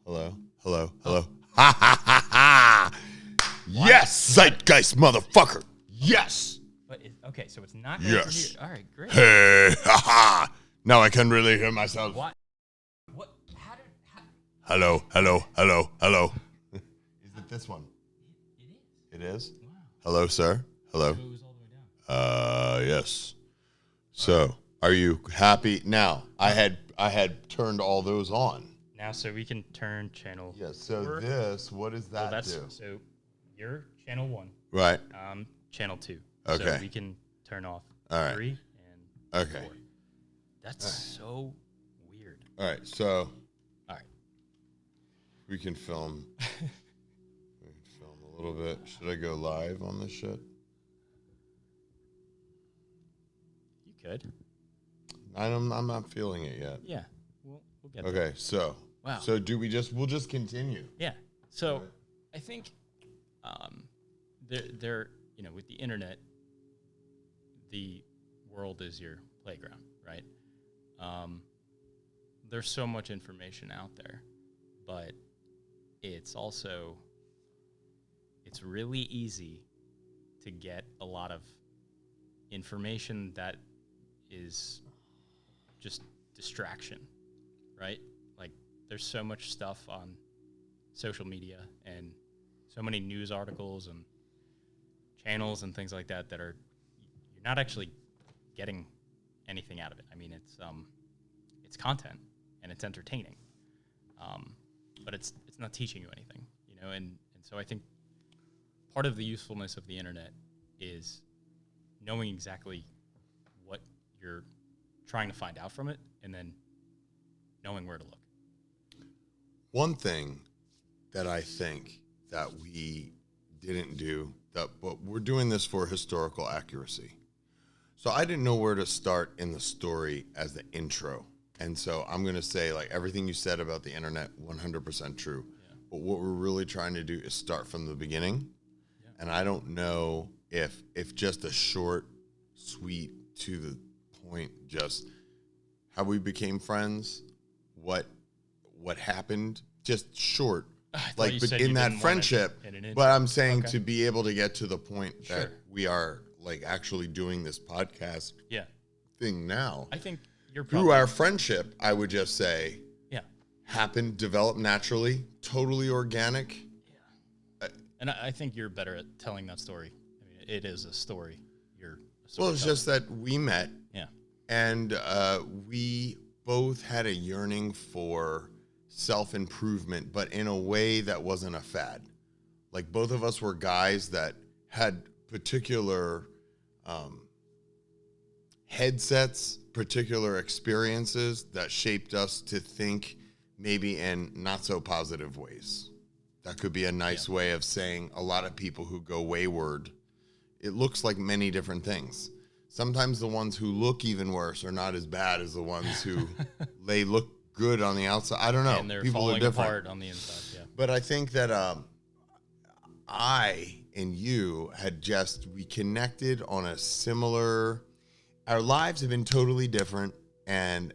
Hello. Ha ha ha ha! Yes, zeitgeist, motherfucker. Yes. But okay, so it's not going through here. All right, great. Hey, ha ha! Now I can really hear myself. What? Hello. Is it this one? It is. It is? Wow. Hello, sir. Hello. So it was all the way down. Yes. So, are you happy now? I had turned all those on. Now, so we can turn channel. Yes. So four. what does that do? So you're channel 1. Right. Channel 2. Okay. So we can turn off All right. 3 and Okay. 4. That's so weird. All right. So All right. we can film. We can film a little bit. Should I go live on this shit? You could. I'm not feeling it yet. Yeah. We'll get there. Okay. So. Wow. So we'll just continue. Yeah. So Right. I think there with the internet, the world is your playground, right? There's so much information out there, but it's really easy to get a lot of information that is just distraction, right? Like there's so much stuff on social media and so many news articles and channels and things like that you're not actually getting anything out of it. I mean, it's content and it's entertaining, but it's not teaching you anything, and so I think part of the usefulness of the internet is knowing exactly what you're trying to find out from it and then knowing where to look. One thing that I think that we didn't do, but we're doing this for historical accuracy. So I didn't know where to start in the story as the intro. And so I'm going to say, like, everything you said about the internet, 100% true. Yeah. But what we're really trying to do is start from the beginning. Yeah. And I don't know if just a short, sweet, to the point, just how we became friends, what happened, just short. Like, but in that friendship, but I'm saying to be able to get to the point that we are like actually doing this podcast thing now. I think through our friendship, I would just say, happened, developed naturally, totally organic. Yeah. And I think you're better at telling that story. I mean, it is a story. Well, it's just that we met. Yeah. And we both had a yearning for self-improvement, but in a way that wasn't a fad. Like both of us were guys that had particular headsets, particular experiences that shaped us to think maybe in not so positive ways. That could be a nice way of saying a lot of people who go wayward, it looks like many different things. Sometimes the ones who look even worse are not as bad as the ones who they look good on the outside. I don't know. And they're people falling are different apart on the inside. Yeah. But I think that I and you we connected on a similar. Our lives have been totally different, and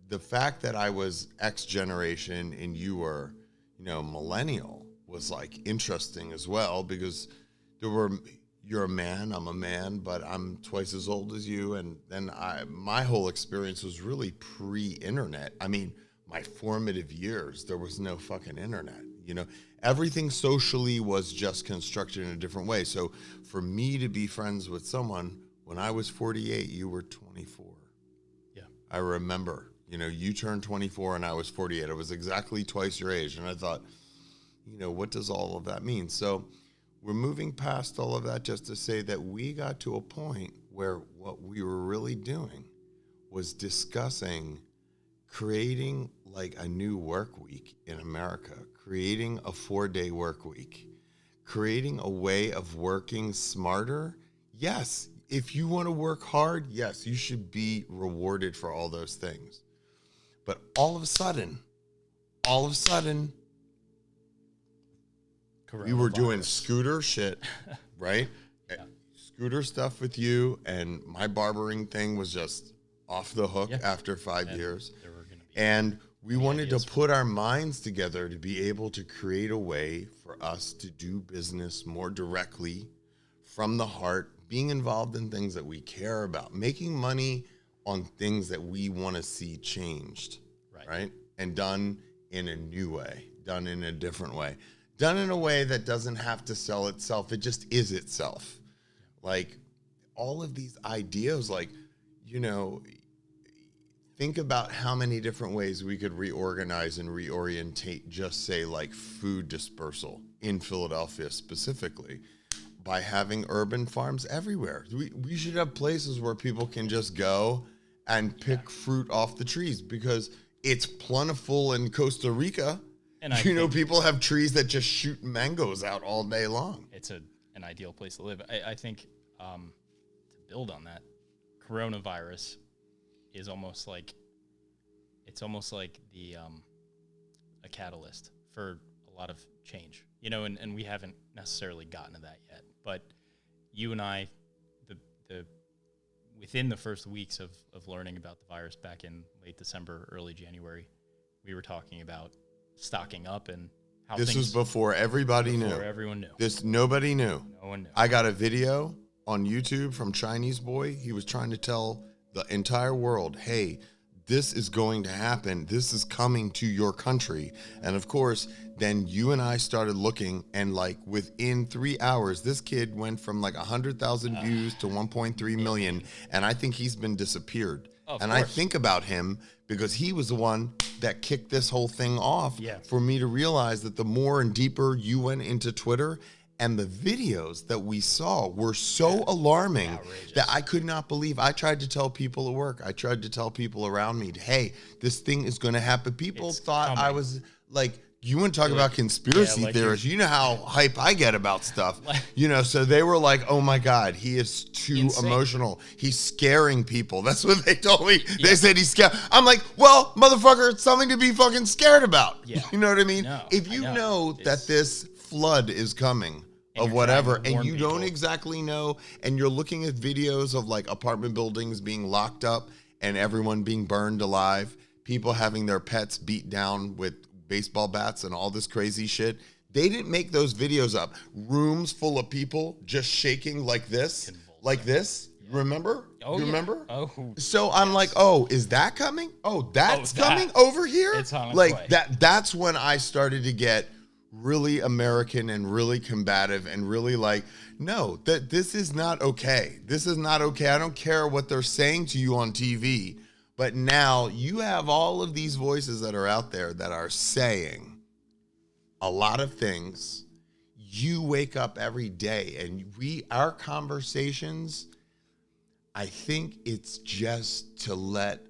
the fact that I was X generation and you were, millennial was like interesting as well, because you're a man, I'm a man, but I'm twice as old as you. And then my whole experience was really pre-internet. I mean, my formative years, there was no fucking internet, everything socially was just constructed in a different way. So for me to be friends with someone, when I was 48, you were 24. Yeah. I remember, you turned 24 and I was 48. I was exactly twice your age. And I thought, what does all of that mean? So we're moving past all of that just to say that we got to a point where what we were really doing was discussing creating like a new work week in America, creating a 4-day work week, creating a way of working smarter. Yes, if you want to work hard, yes, you should be rewarded for all those things. But all of a sudden, we were doing scooter shit, right? Yeah. Scooter stuff with you, and my barbering thing was just off the hook after 5 years. And We wanted to ideas. put our minds together to be able to create a way for us to do business more directly from the heart, being involved in things that we care about, making money on things that we want to see changed, right? And done in a new way, done in a different way, done in a way that doesn't have to sell itself. It just is itself. Like all of these ideas, like, you know, think about how many different ways we could reorganize and reorientate, just say like food dispersal in Philadelphia specifically, by having urban farms everywhere. We should have places where people can just go and pick fruit off the trees because it's plentiful in Costa Rica. And you know, people have trees that just shoot mangoes out all day long. It's an ideal place to live. I think to build on that, coronavirus is almost like the a catalyst for a lot of change, you know, and we haven't necessarily gotten to that yet. But you and I, the within the first weeks of learning about the virus back in late December, early January, we were talking about stocking up and how this was before everybody knew. Before everyone knew. Nobody knew. No one knew. I got a video on YouTube from Chinese boy. He was trying to tell the entire world, hey, this is going to happen. This is coming to your country. And of course, then you and I started looking, and like within 3 hours, this kid went from like 100,000 views to 1.3 million. And I think he's been disappeared. And I think about him because he was the one that kicked this whole thing off for me to realize that the more and deeper you went into Twitter, and the videos that we saw were so alarming that I could not believe. I tried to tell people at work. I tried to tell people around me, hey, this thing is going to happen. People thought I was like, you want to talk about conspiracy theorists. You know how hype I get about stuff. You know, so they were like, oh my God, he is too emotional. He's scaring people. That's what they told me. They said he's scared. I'm like, well, motherfucker, it's something to be fucking scared about. You know what I mean? No, if you know that this flood is coming, of whatever, and you don't exactly know, and you're looking at videos of like apartment buildings being locked up and everyone being burned alive, people having their pets beat down with baseball bats and all this crazy shit. They didn't make those videos up. Rooms full of people just shaking like this, like this. Remember? You remember? Oh. So I'm like, oh, is that coming? Oh, that's coming over here? It's on its like way. That's when I started to get really American and really combative and really like, no, that this is not okay. This is not okay. I don't care what they're saying to you on TV, but now you have all of these voices that are out there that are saying a lot of things. You wake up every day and our conversations, I think it's just to let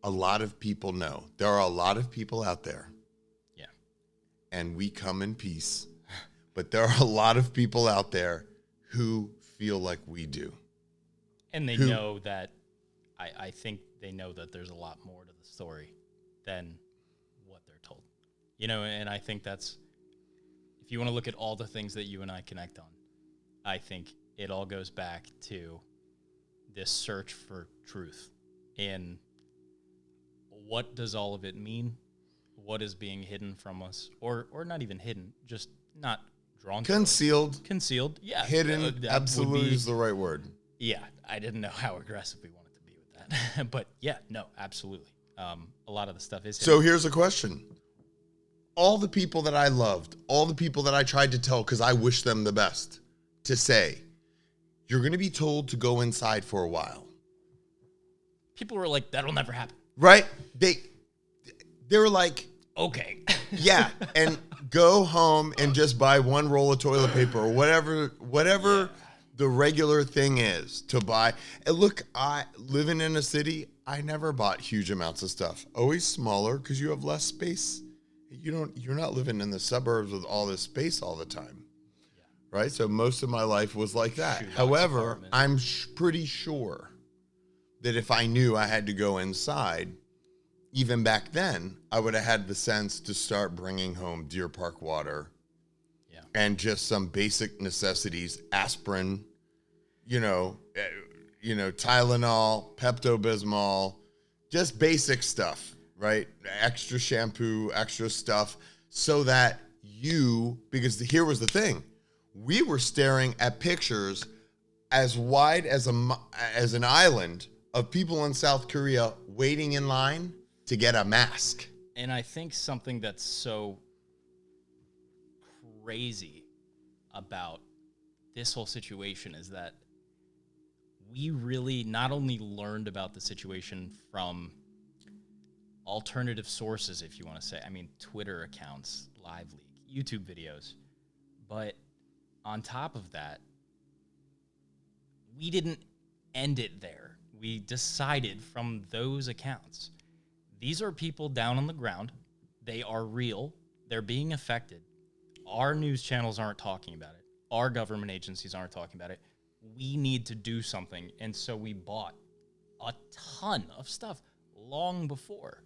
a lot of people know there are a lot of people out there. And we come in peace. But there are a lot of people out there who feel like we do. And they know that, I think they know that there's a lot more to the story than what they're told. You know, and I think that's, if you want to look at all the things that you and I connect on, I think it all goes back to this search for truth. And what does all of it mean? What is being hidden from us, or not even hidden, just not drawn to concealed. Concealed, yeah. Hidden, absolutely is the right word. Yeah, I didn't know how aggressive we wanted to be with that. But yeah, no, absolutely. A lot of the stuff is hidden. So here's a question. All the people that I loved, all the people that I tried to tell because I wish them the best, to say, you're going to be told to go inside for a while. People were like, that'll never happen. Right? They were like, okay. Yeah, and go home and just buy one roll of toilet paper or whatever the regular thing is to buy. And look, I living in a city, I never bought huge amounts of stuff. Always smaller because you have less space. You're not living in the suburbs with all this space all the time. Right? So most of my life was like that. However, I'm pretty sure that if I knew I had to go inside, even back then, I would have had the sense to start bringing home Deer Park water and just some basic necessities, aspirin, Tylenol, Pepto-Bismol, just basic stuff, right? Extra shampoo, extra stuff, so that because here was the thing. We were staring at pictures as wide as an island of people in South Korea waiting in line to get a mask. And I think something that's so crazy about this whole situation is that we really not only learned about the situation from alternative sources, if you want to say, I mean, Twitter accounts, Live Leak, YouTube videos, but on top of that, we didn't end it there. We decided from those accounts, these are people down on the ground. They are real. They're being affected. Our news channels aren't talking about it. Our government agencies aren't talking about it. We need to do something. And so we bought a ton of stuff long before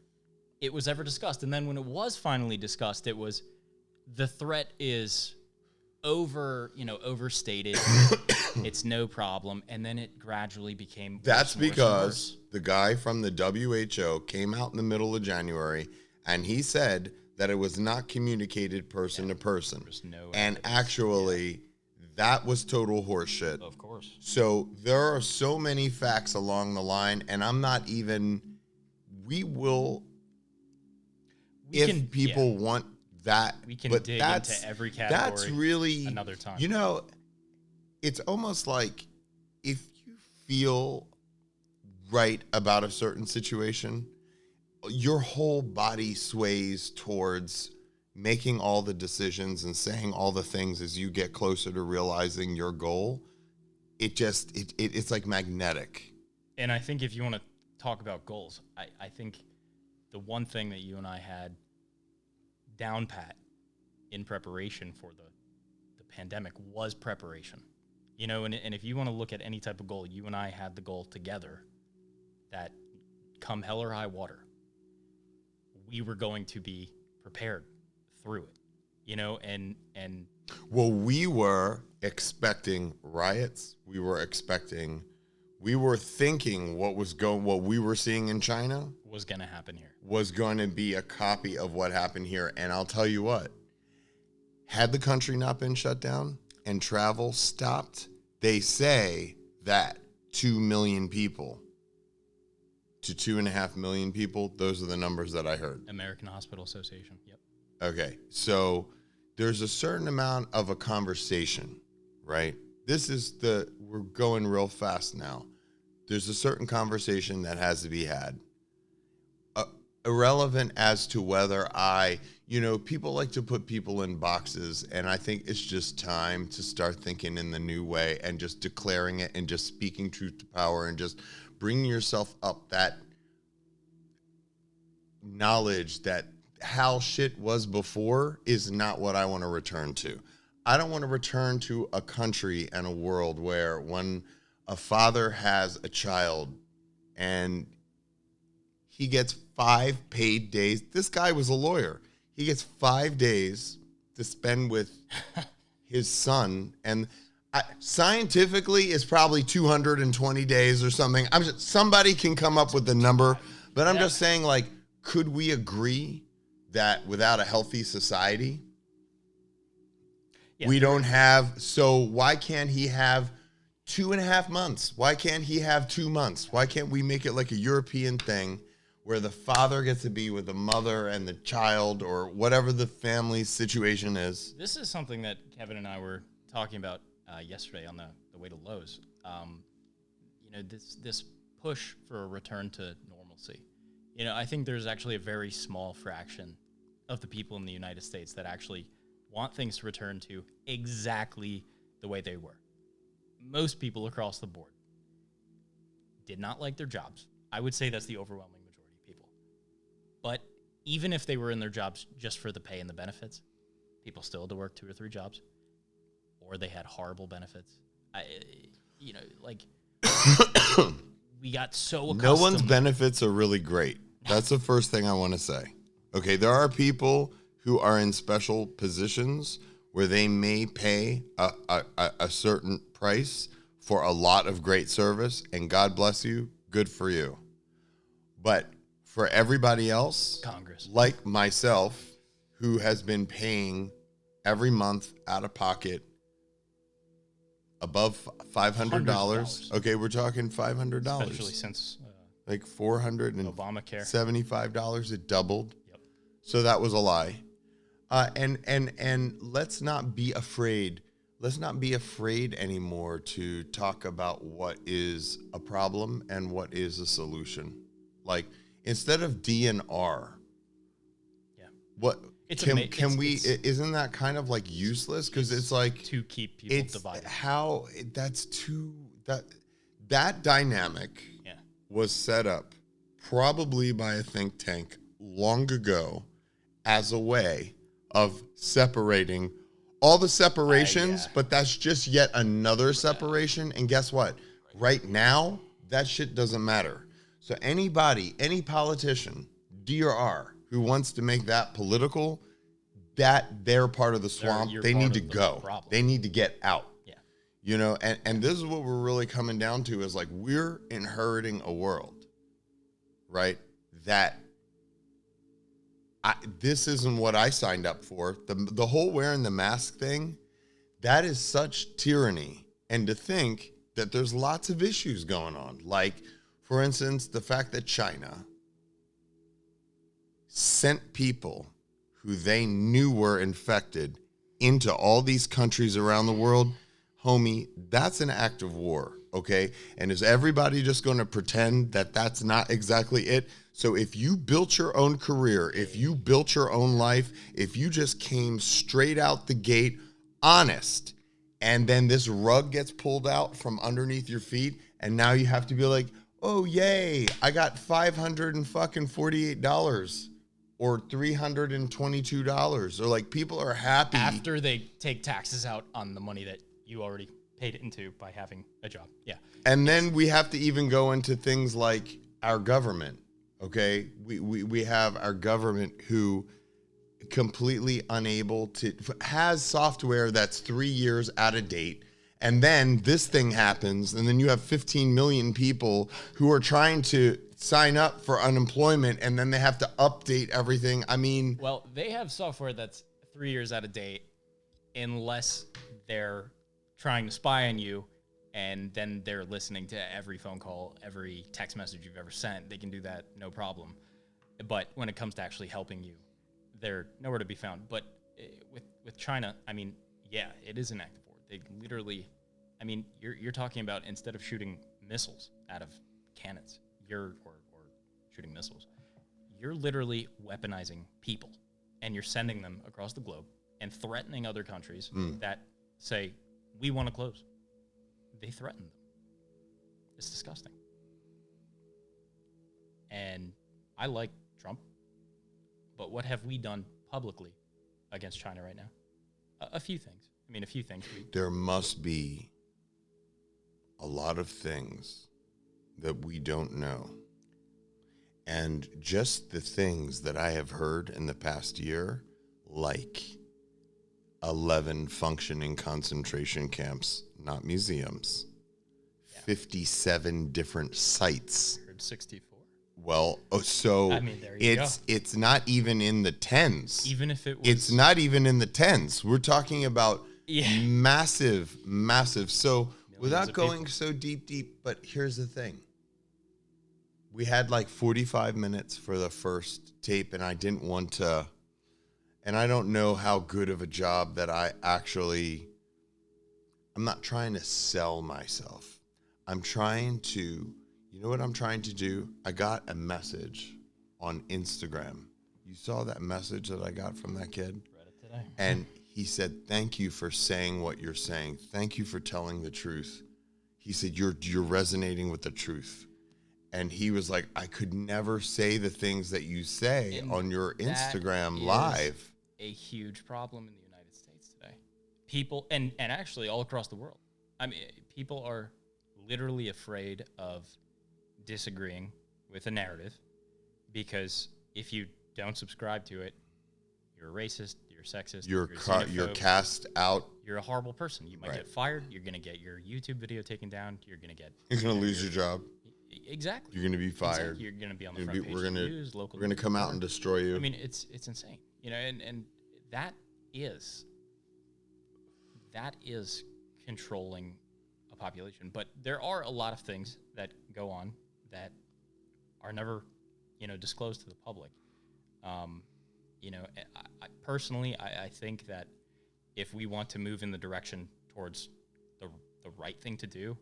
it was ever discussed. And then when it was finally discussed, it was the threat is overstated. It's no problem. And then it gradually became That's worse and because worse. the guy from the WHO came out in the middle of January and he said that it was not communicated person to person. There's no And evidence. actually, that was total horseshit. Of course. So there are so many facts along the line, and I'm not even. We will, if people want that. We can but dig that's, into every category That's really another time. You know, it's almost like if you feel right about a certain situation, your whole body sways towards making all the decisions and saying all the things as you get closer to realizing your goal. It's like magnetic. And I think if you want to talk about goals, I think the one thing that you and I had down pat in preparation for the pandemic was preparation. You know, and if you want to look at any type of goal, you and I had the goal together that come hell or high water, we were going to be prepared through it, you know, and Well, we were expecting riots. We were thinking what we were seeing in China was going to happen here. Was going to be a copy of what happened here. And I'll tell you what, had the country not been shut down and travel stopped, they say that 2 million people to 2.5 million people, those are the numbers that I heard. American Hospital Association. Yep. Okay, so there's a certain amount of a conversation, right? We're going real fast now. There's a certain conversation that has to be had. Irrelevant as to whether people like to put people in boxes, and I think it's just time to start thinking in the new way and just declaring it and just speaking truth to power and just bringing yourself up that knowledge that how shit was before is not what I want to return to. I don't want to return to a country and a world where when a father has a child and he gets 5 paid days. This guy was a lawyer. He gets 5 days to spend with his son. And scientifically, it's probably 220 days or something. Somebody can come up with the number. But I'm just saying, like, could we agree that without a healthy society, we don't have... So why can't he have 2.5 months? Why can't he have 2 months? Why can't we make it like a European thing where the father gets to be with the mother and the child or whatever the family situation is? This is something that Kevin and I were talking about yesterday on the way to Lowe's. This push for a return to normalcy. You know, I think there's actually a very small fraction of the people in the United States that actually want things to return to exactly the way they were. Most people across the board did not like their jobs. I would say that's the overwhelming majority of people. But even if they were in their jobs just for the pay and the benefits, people still had to work 2 or 3 jobs, or they had horrible benefits. We got so accustomed. No one's benefits are really great. That's the first thing I want to say. Okay, there are people who are in special positions where they may pay a certain price for a lot of great service, and God bless you, good for you. But for everybody else, Congress. like myself, who has been paying every month out of pocket above $500. $100. Okay, we're talking $500. Especially since like $475. Obamacare. It doubled. Yep. So that was a lie. And let's not be afraid. Let's not be afraid anymore to talk about what is a problem and what is a solution. Like instead of DNR, Yeah. what It's can we? Isn't that kind of like useless? Because it's like to keep people it's divided. how that's too that dynamic Yeah. was set up probably by a think tank long ago as a way of separating all the separations, but that's just yet another separation. And guess what? Right now, that shit doesn't matter. So anybody, any politician, DRR, who wants to make that political, that they're part of the swamp. You're They part need to of the go. problem. They need to get out. Yeah. You know, and this is what we're really coming down to is like we're inheriting a world, right? That this isn't what I signed up for. The whole wearing the mask thing, that is such tyranny. And to think that there's lots of issues going on. Like, for instance, the fact that China sent people who they knew were infected into all these countries around the world, homie, that's an act of war, okay? And is everybody just going to pretend that that's not exactly it? So if you built your own career, if you built your own life, if you just came straight out the gate, honest, and then this rug gets pulled out from underneath your feet, and now you have to be like, oh, yay, I got $548 or $322. Or like people are happy. After they take taxes out on the money that you already paid into by having a job. Yeah. And then we have to even go into things like our government. Okay, we have our government who completely unable to has software that's 3 years out of date, and then this thing happens, and then you have 15 million people who are trying to sign up for unemployment, and then they have to update everything. I mean, Well, they have software that's 3 years out of date unless they're trying to spy on you and then they're listening to every phone call, every text message you've ever sent. They can do that, no problem. But when it comes to actually helping you, they're nowhere to be found. But with China, I mean, yeah, it is an act of war. They literally, I mean, you're talking about instead of shooting missiles out of cannons, or shooting missiles, you're literally weaponizing people, and you're sending them across the globe and threatening other countries that say, we want to close. They threaten them. It's disgusting. And I like Trump, but what have we done publicly against China right now? A few things. I mean, a few things. There must be a lot of things that we don't know. And just the things that I have heard in the past year, like 11 functioning concentration camps, not museums, 57 different sites. I heard 64. Well, so I mean, there you it's not even in the tens. Even if it was... It's not even in the tens. We're talking about Yeah. massive. So without of going so deep, but here's the thing. We had like 45 minutes for the first tape, and I didn't want to, and I don't know how good of a job that I'm not trying to sell myself. I'm trying to, you know what I'm trying to do? I got a message on Instagram. You saw that message that I got from that kid? Read it today. And he said, thank you for saying what you're saying. Thank you for telling the truth. He said, you're resonating with the truth. And he was like, I could never say the things that you say And on your that Instagram is live. A huge problem in the United States today. People, and actually all across the world. I mean, people are literally afraid of disagreeing with a narrative because if you don't subscribe to it, you're a racist, you're sexist, You're xenophobe, cast out. you're a horrible person. You might Right. get fired. You're going to get your YouTube video taken down. You're going to get... You're going to lose your job. Exactly. You're going to be fired. Exactly. You're going to be on the You're front gonna page be- of the news, local. We're going to come out and destroy you. I mean, it's insane, you know, and that is controlling a population. But there are a lot of things that go on that are never, you know, disclosed to the public. You know, personally, I think that if we want to move in the direction towards the right thing to do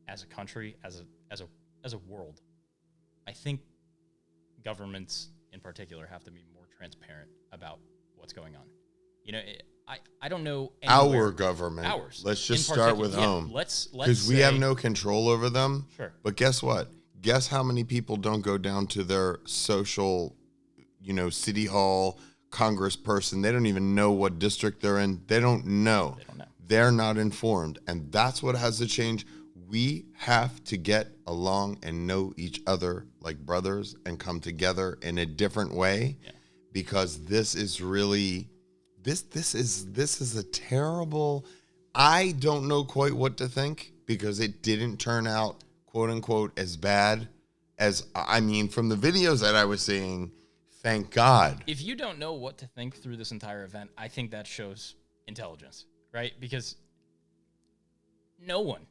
as a country, as a world, I think governments in particular have to be more transparent about what's going on. You know, I don't know Our government. Ours. Let's just in start particular. with Yeah, home. Let's Because we have say- no control over them. Sure. But guess what? Guess how many people don't go down to their social, you know, city hall, congressperson. They don't even know what district they're in. They don't know. They don't know. They're not informed. And that's what has to change. We have to get along and know each other like brothers and come together in a different way. Yeah. Because this is really this is a terrible. I don't know quite what to think because it didn't turn out quote unquote as bad as, I mean, from the videos that I was seeing, thank God. If you don't know what to think through this entire event, I think that shows intelligence, right? Because no one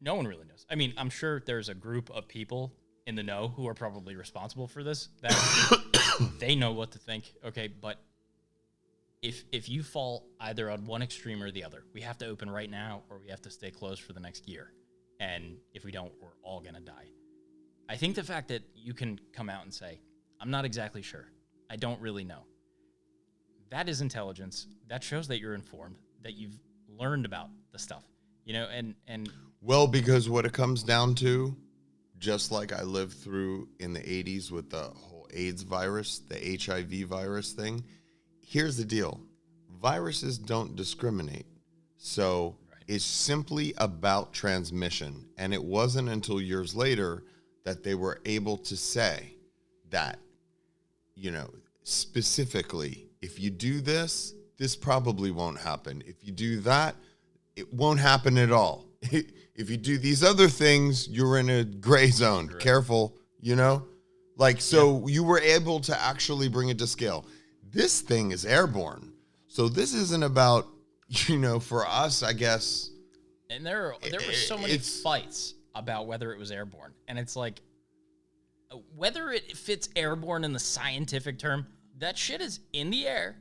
really knows. I mean, I'm sure there's a group of people in the know who are probably responsible for this, that they know what to think, okay? But if you fall either on one extreme or the other, we have to open right now or we have to stay closed for the next year. And if we don't, we're all going to die. I think the fact that you can come out and say, I'm not exactly sure, I don't really know, that is intelligence. That shows that you're informed, that you've learned about the stuff, you know, and Well, because what it comes down to, just like I lived through in the 80s with the whole AIDS virus, the HIV virus thing, here's the deal. Viruses don't discriminate. So it's simply about transmission. And it wasn't until years later that they were able to say that, you know, specifically, if you do this, this probably won't happen. If you do that, it won't happen at all. If you do these other things, you're in a gray zone. Right. Careful, you know? Like, so you were able to actually bring it to scale. This thing is airborne. So this isn't about, you know, for us, I guess. And there were so many It's- fights about whether it was airborne. And it's like, whether it fits airborne in the scientific term, that shit is in the air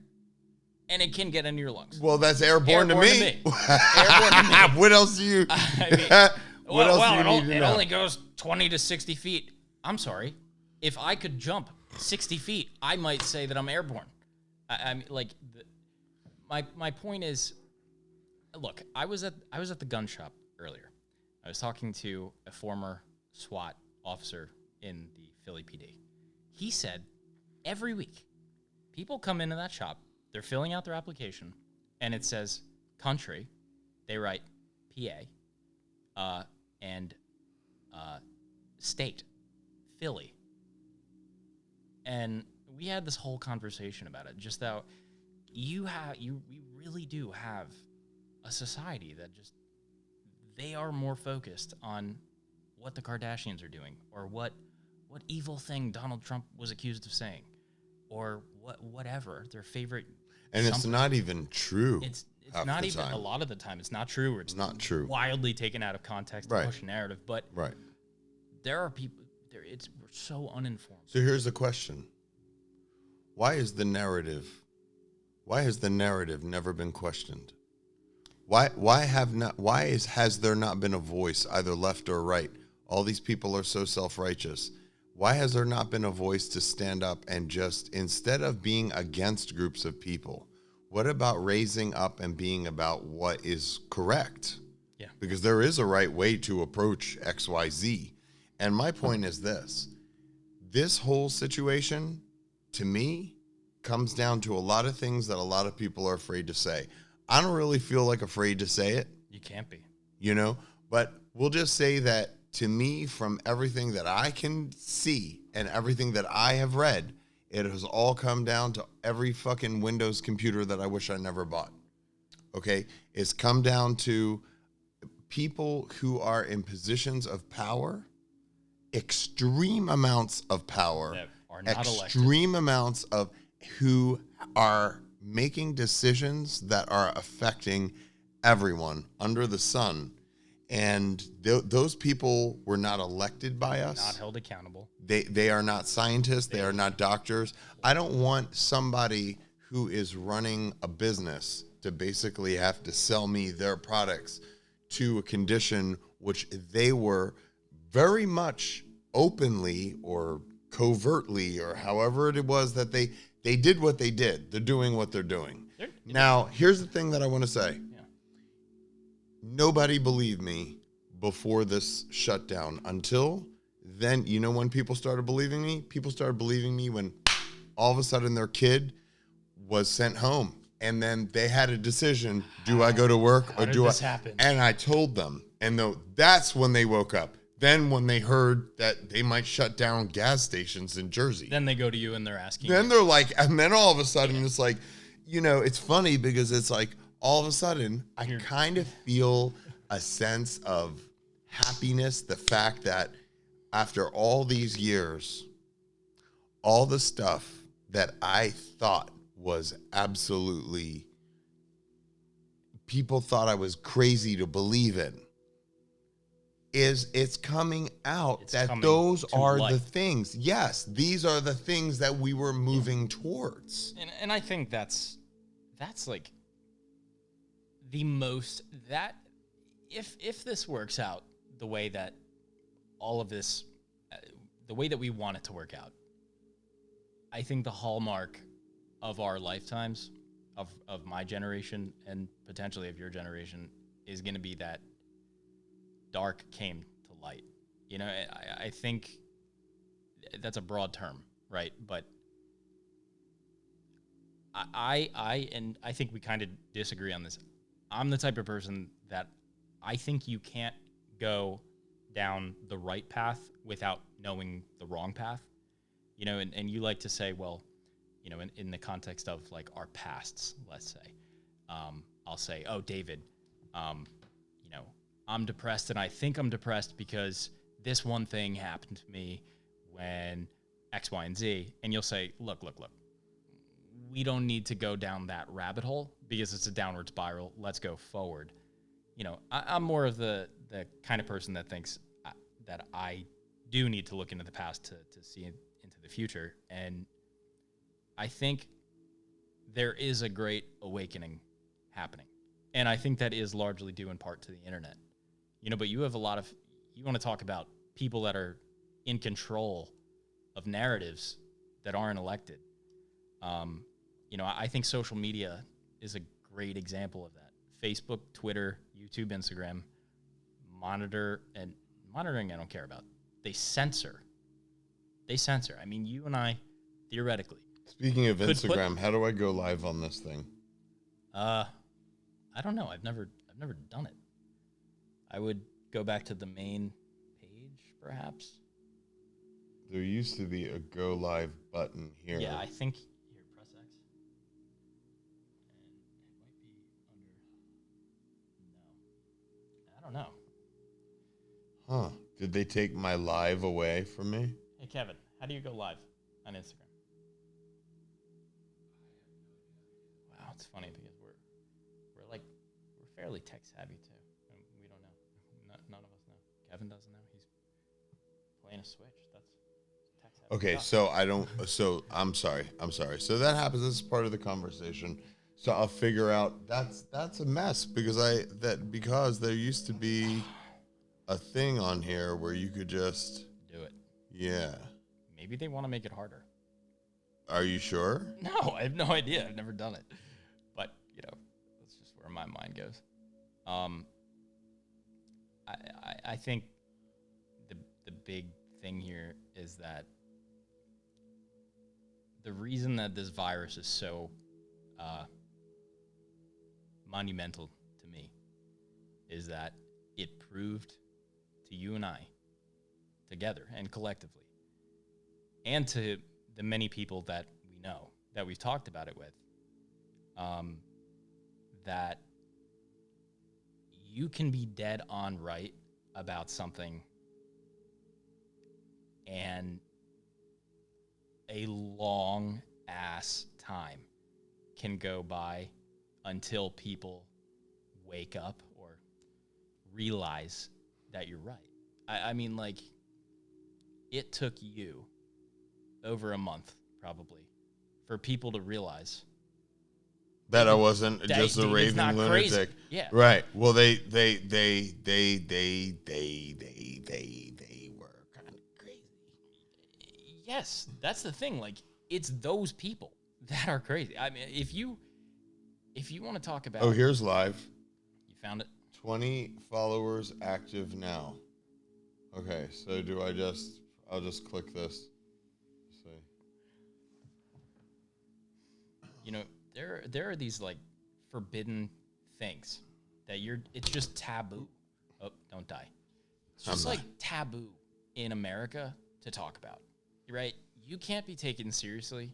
and it can get into your lungs. Well, that's airborne, Airborne to to me. me. Airborne to me. What else do you? I mean, what else do you well, need to it know? only goes 20 to 60 feet. I'm sorry. If I could jump 60 feet, I might say that I'm airborne. I mean, like, my point is, look, I was at the gun shop earlier. I was talking to a former SWAT officer in the Philly PD. He said every week, people come into that shop, they're filling out their application, and it says country. They write PA, and state, Philly. And we had this whole conversation about it, just how we really do have a society that just, they are more focused on what the Kardashians are doing, or what evil thing Donald Trump was accused of saying, or whatever their favorite. And it's something. not even true. It's half not the even time. a lot of the time. It's not true, or it's Not true. wildly taken out of context Right. to push a narrative. But Right. there are people. We're so uninformed. So here's the question. Why has the narrative never been questioned? Has there not been a voice, either left or right? All these people are so self-righteous. Why has there not been a voice to stand up and just, instead of being against groups of people, what about raising up and being about what is correct? Yeah. Because there is a right way to approach XYZ. And my point is this whole situation, to me, comes down to a lot of things that a lot of people are afraid to say. I don't really feel like afraid to say it, You can't be. you know, but we'll just say that to me, from everything that I can see and everything that I have read, it has all come down to every fucking Windows computer that I wish I never bought. Okay? It's come down to people who are in positions of power extreme amounts of power, That are not elected. extreme amounts of who are making decisions that are affecting everyone under the sun. And those people were not elected by us. Not held accountable. They are not scientists. They are not doctors. I don't want somebody who is running a business to basically have to sell me their products to a condition which they were very much openly or covertly, or however it was that they did what they did. They're doing what they're doing. Now, here's the thing that I want to say. Yeah. Nobody believed me before this shutdown. Until then, you know when people started believing me? People started believing me when all of a sudden their kid was sent home. And then they had a decision, do I go to work or do I? Happen? And I told them. And that's when they woke up. Then when they heard that they might shut down gas stations in Jersey. Then they go to you and they're asking. Then they're like, and then all of a sudden it's like, it's funny because it's like all of a sudden I kind of feel a sense of happiness. The fact that after all these years, all the stuff that I thought was absolutely, people thought I was crazy to believe in, it's coming out those are the things. Yes, these are the things that we were moving towards. And I think that's like the most, that if this works out the way that all of this, the way that we want it to work out, I think the hallmark of our lifetimes, of my generation and potentially of your generation, is going to be that dark came to light. I think that's a broad term, right? But I think we kind of disagree on this. I'm the type of person that I think you can't go down the right path without knowing the wrong path. And you like to say, well, in the context of like our pasts, let's say, I'll say, oh, David, I'm depressed, and I think I'm depressed because this one thing happened to me when X, Y, and Z. And you'll say, look, we don't need to go down that rabbit hole because it's a downward spiral. Let's go forward. I'm more of the kind of person that thinks that I do need to look into the past to see into the future. And I think there is a great awakening happening. And I think that is largely due in part to the internet. But you have you want to talk about people that are in control of narratives that aren't elected. I think social media is a great example of that. Facebook, Twitter, YouTube, Instagram, monitoring I don't care about. They censor. I mean, you and I, theoretically. Speaking of Instagram, how do I go live on this thing? I don't know. I've never done it. I would go back to the main page, perhaps. There used to be a go live button here. Yeah, I think here, press X. And it might be under. No. I don't know. Huh. Did they take my live away from me? Hey, Kevin, how do you go live on Instagram? Wow, it's funny because we're fairly tech savvy too. And we don't know. None of us know. Kevin doesn't know. He's playing a Switch. That's tech savvy. Okay, so I'm sorry. So that happens. This is part of the conversation. So I'll figure out that's a mess because there used to be a thing on here where you could just do it. Yeah. Maybe they want to make it harder. Are you sure? No, I have no idea. I've never done it. But, that's just where my mind goes. I think the big thing here is that the reason that this virus is so monumental to me is that it proved to you and I together and collectively, and to the many people that we know, that we've talked about it with, that you can be dead on right about something and a long ass time can go by until people wake up or realize that you're right. I mean, like, it took you over a month probably for people to realize that I wasn't that just a David's raving not lunatic. crazy. Yeah. Right. Well, they were kind of crazy. Yes, that's the thing. Like, it's those people that are crazy. I mean, if you want to talk about, Oh, here's live. you found it. 20 followers active now. Okay, so I'll just click this. See. You know, there are these like forbidden things that it's just taboo. Oh, don't die. It's just like taboo in America to talk about, right? You can't be taken seriously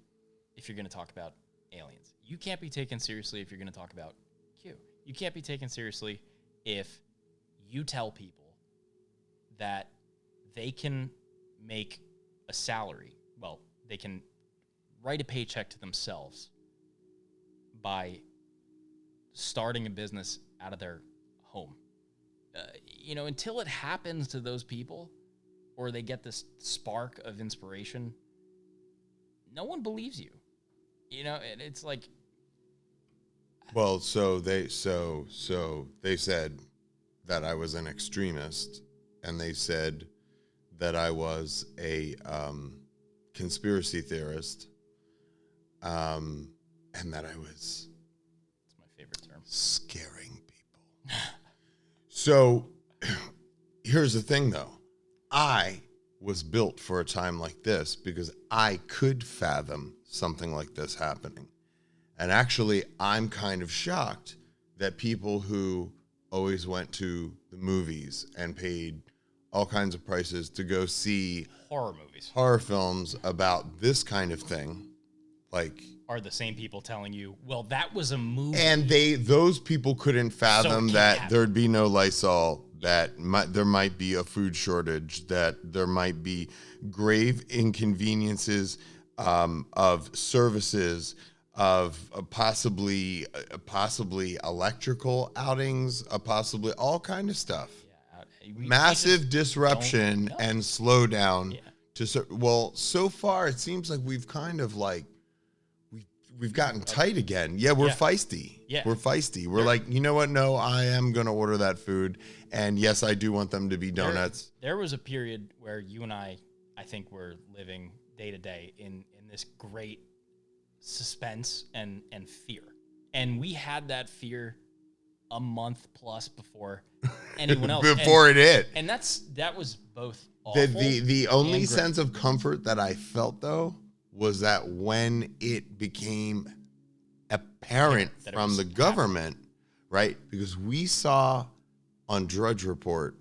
if you're going to talk about aliens. You can't be taken seriously if you're going to talk about Q. You can't be taken seriously if you tell people that they can make a salary. Well, they can write a paycheck to themselves by starting a business out of their home. You know, until it happens to those people or they get this spark of inspiration, no one believes you. You know, and it's like, Well, so they said that I was an extremist, and they said that I was a conspiracy theorist, and that I was it's my favorite term, scaring people. So here's the thing, though. I was built for a time like this because I could fathom something like this happening. And actually, I'm kind of shocked that people who always went to the movies and paid all kinds of prices to go see horror films about this kind of thing, like, are the same people telling you, well, that was a movie. And those people couldn't fathom that there'd be no Lysol, that there might be a food shortage, that there might be grave inconveniences of services, of possibly electrical outings, possibly all kind of stuff. Yeah, Massive disruption and slowdown. Yeah. Well, so far it seems like we've kind of like we've gotten tight again. Yeah, we're feisty. Yeah. We're feisty. We're like, you know what? No, I am going to order that food. And yes, I do want them to be donuts. There was a period where you and I think were living day to day in this great suspense and fear. And we had that fear a month plus before anyone else. Before it hit. And that was both awful. The only sense of comfort that I felt, though, was that when it became apparent from the government, right? Because we saw on Drudge Report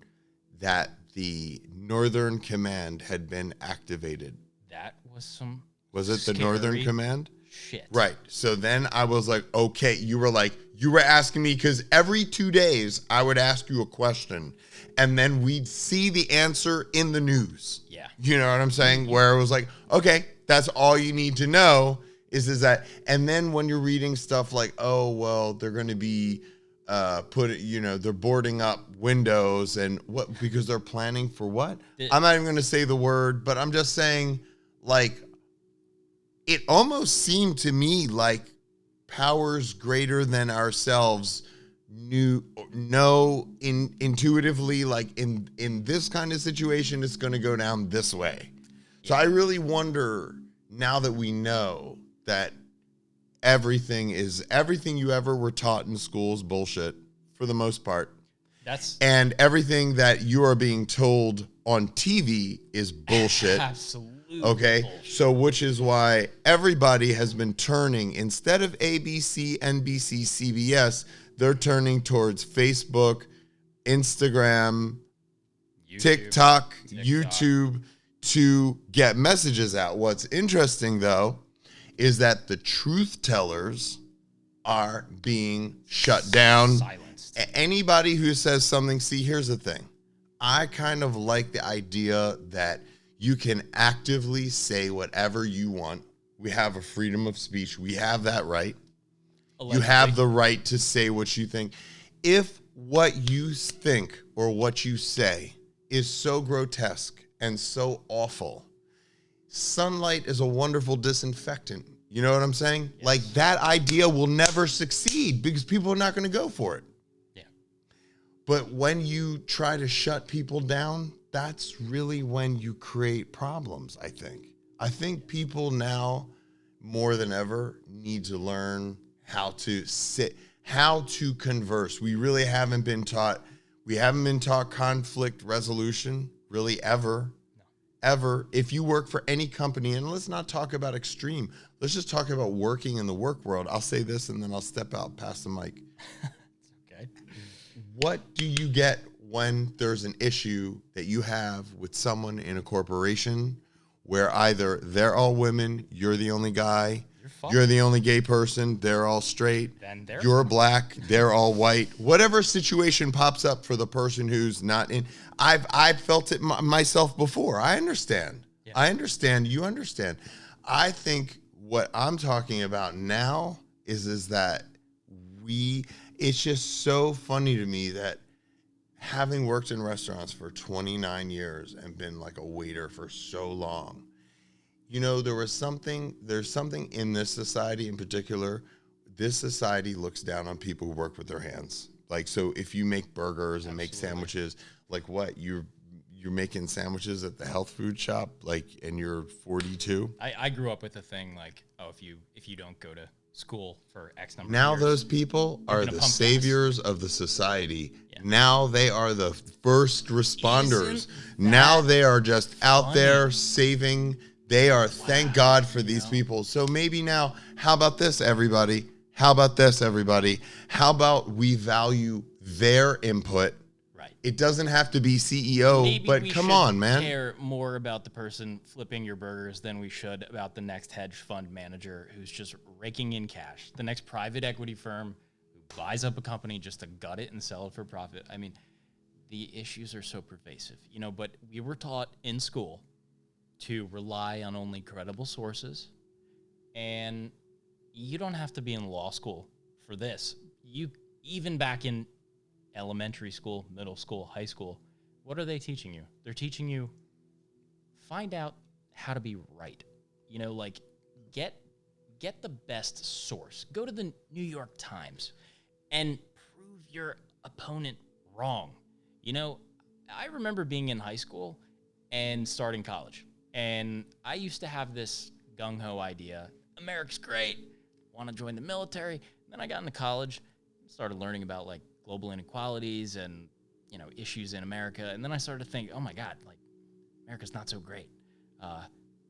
that the Northern Command had been activated. That was some Was it the Northern Command? Shit. Right. So then I was like, okay, you were asking me, because every 2 days I would ask you a question and then we'd see the answer in the news. Yeah. You know what I'm saying? Where it was like, okay, that's all you need to know is that. And then when you're reading stuff like, oh, well, they're going to be they're boarding up windows and what, because they're planning for what? I'm not even going to say the word, but I'm just saying, like, it almost seemed to me like powers greater than ourselves know intuitively, like in this kind of situation, it's going to go down this way. So I really wonder, now that we know that everything you ever were taught in school is bullshit for the most part. And everything that you are being told on TV is bullshit. Absolutely. Okay. Bullshit. So which is why everybody has been turning, instead of ABC, NBC, CBS, they're turning towards Facebook, Instagram, TikTok, YouTube to get messages out. What's interesting, though, is that the truth tellers are being shut down. Silenced. Anybody who says something, see, here's the thing. I kind of like the idea that You can actively say whatever you want. We have a freedom of speech. We have that right. Allegedly. You have the right to say what you think. If what you think or what you say is so grotesque and so awful, sunlight is a wonderful disinfectant. You know what I'm saying? Yes. Like, that idea will never succeed because people are not going to go for it. Yeah. But when you try to shut people down, that's really when you create problems, I think. I think people now, more than ever, need to learn how to converse. We really haven't been taught conflict resolution, really, ever. Ever. If you work for any company, and let's not talk about extreme, let's just talk about working in the work world. I'll say this and then I'll step out past the mic. Okay. What do you get when there's an issue that you have with someone in a corporation where either they're all women, you're the only guy, you're the only gay person, they're all straight, Then they're you're black, they're all white, whatever situation pops up for the person who's not in. I've felt it myself before. I understand. Yeah. I understand. You understand. I think what I'm talking about now is that it's just so funny to me that having worked in restaurants for 29 years and been like a waiter for so long, you know, there's something in this society in particular. This society looks down on people who work with their hands. Like, so if you make burgers and make sandwiches, like what, you're making sandwiches at the health food shop, like, and you're 42. I grew up with a thing like, oh, if you don't go to school for X number Now of years, those people are gonna the pump saviors of the society. Yeah. Now they are the first responders. Isn't Now that they are just out funny? there saving. They are, thank God for these people. So maybe now, how about this, everybody? How about we value their input? right? It doesn't have to be CEO, Maybe but we come should on, man. care more about the person flipping your burgers than we should about the next hedge fund manager who's just raking in cash, the next private equity firm who buys up a company just to gut it and sell it for profit. I mean, the issues are so pervasive, you know, but we were taught in school to rely on only credible sources, and you don't have to be in law school for this. You, even back in elementary school, middle school, high school, what are they teaching you? They're teaching you, find out how to be right. You know, like, get the best source. Go to the New York Times and prove your opponent wrong. You know, I remember being in high school and starting college, and I used to have this gung-ho idea, America's great, want to join the military. And then I got into college, started learning about, like, global inequalities and, you know, issues in America. And then I started to think, oh my God, like, America's not so great.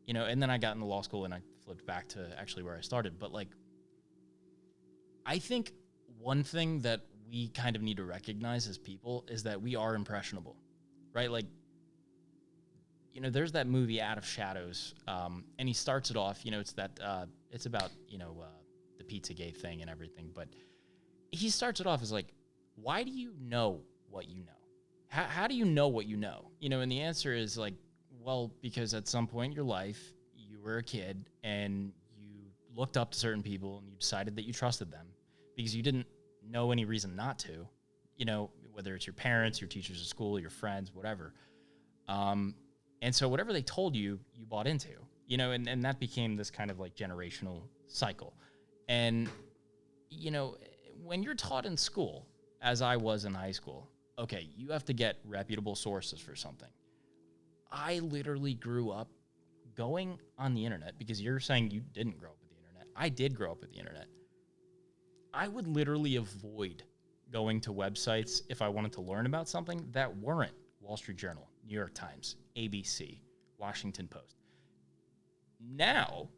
You know, and then I got into law school and I flipped back to actually where I started. But, like, I think one thing that we kind of need to recognize as people is that we are impressionable, right? Like, you know, there's that movie Out of Shadows, and he starts it off, you know, it's about, you know, the Pizzagate thing and everything, but he starts it off as like, why do you know what you know? How do you know what you know? You know, and the answer is like, well, because at some point in your life, you were a kid and you looked up to certain people and you decided that you trusted them because you didn't know any reason not to, you know, whether it's your parents, your teachers at school, your friends, whatever. And so whatever they told you, you bought into, you know, and that became this kind of like generational cycle. And, you know, when you're taught in school, as I was in high school, okay, you have to get reputable sources for something. I literally grew up going on the internet, because you're saying you didn't grow up with the internet. I did grow up with the internet. I would literally avoid going to websites if I wanted to learn about something that weren't Wall Street Journal, New York Times, ABC, Washington Post. Now,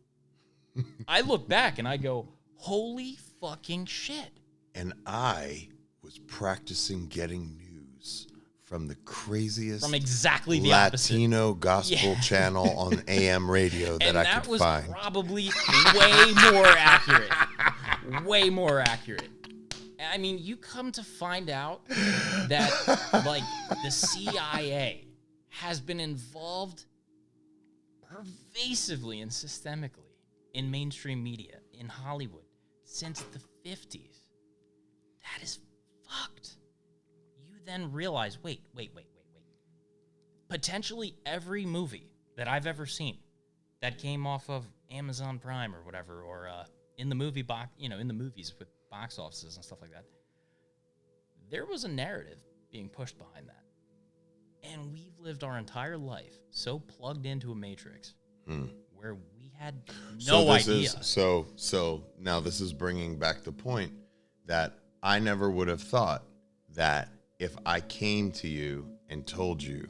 I look back and I go, holy fucking shit. And I was practicing getting news from the craziest From exactly the opposite. Latino gospel channel on AM radio that I could find. And that was probably way more accurate. Way more accurate. I mean, you come to find out that, like, the CIA has been involved pervasively and systemically in mainstream media, in Hollywood, since the 50s. That is fucked. You then realize, wait. Potentially every movie that I've ever seen that came off of Amazon Prime or whatever, or in the movie box, in the movies with box offices and stuff like that, there was a narrative being pushed behind that. And we've lived our entire life so plugged into a matrix where we had no idea. So now this is bringing back the point that I never would have thought that if I came to you and told you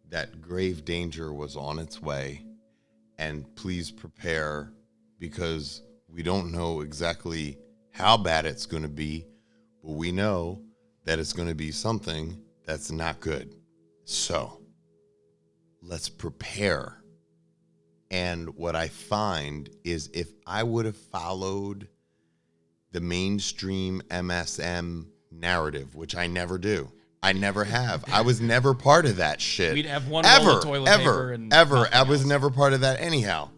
that grave danger was on its way and please prepare because we don't know exactly how bad it's going to be, but we know that it's going to be something that's not good. So let's prepare. And what I find is if I would have followed the mainstream MSM narrative, which I never do, I never have. I was never part of that shit. We'd have one roll of toilet paper and ever. I nothing was else. never part of that anyhow.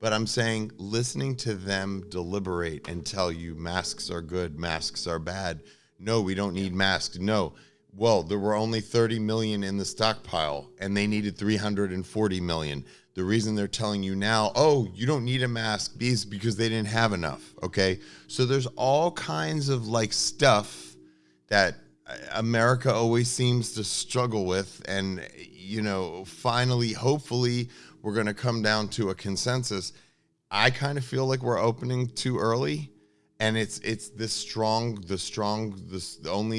But I'm saying listening to them deliberate and tell you masks are good, masks are bad. No, we don't need masks. No. Well, there were only 30 million in the stockpile and they needed 340 million. The reason they're telling you now, oh, you don't need a mask is because they didn't have enough. Okay. So there's all kinds of like stuff that America always seems to struggle with. And, finally, hopefully we're going to come down to a consensus. I kind of feel like we're opening too early. And it's this only